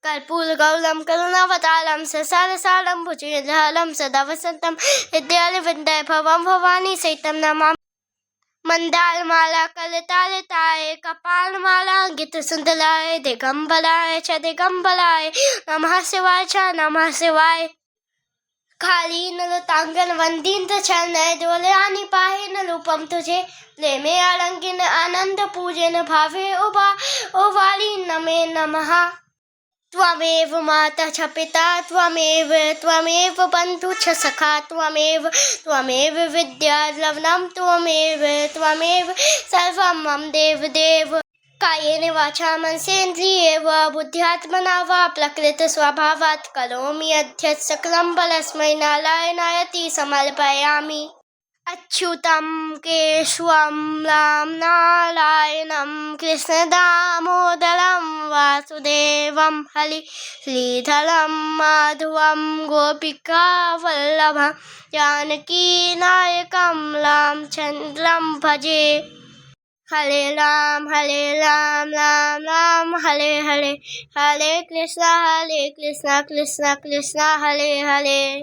कर्पूरगौरं करुणावतारं ससारसारं भुजगशयनं सदा वसन्तं हृदयारविन्दे भवं भवानी सहितं नमामि। मंदारमाला करतालताय कपालमाला गीतसुंदराय दिगंबराय च दिगंबराय नमः शिवाय च नमः शिवाय। खाली नृतांगण वंदित चरणय डोले आणि पाहेन रूपम तुझे प्रेमे आरंगीन आनंद पूजेन भावे ओवाळी नमे नमः। त्वमेव माता च पिता त्वमेव बन्धु च सखा त्वमेव विद्या द्रवणं त्वमेव सर्वं मम देव। कायेन वाचा मनसेन्द्रिये वा बुद्ध्यात्मना वा प्रकृतिस्वभावात् करोमि यद्यत् सकलं परस्मै नारायणायति समर्पयामि। अच्युतं केशवं राम नारायणं कृष्णदामोदरं वासुदेवं श्रीधरं माधवं गोपिकावल्लभं जानकीनायकं रामचन्द्रं भजे। हरे राम राम राम हरे हरे, हरे कृष्णा कृष्णा कृष्णा हरे हरे।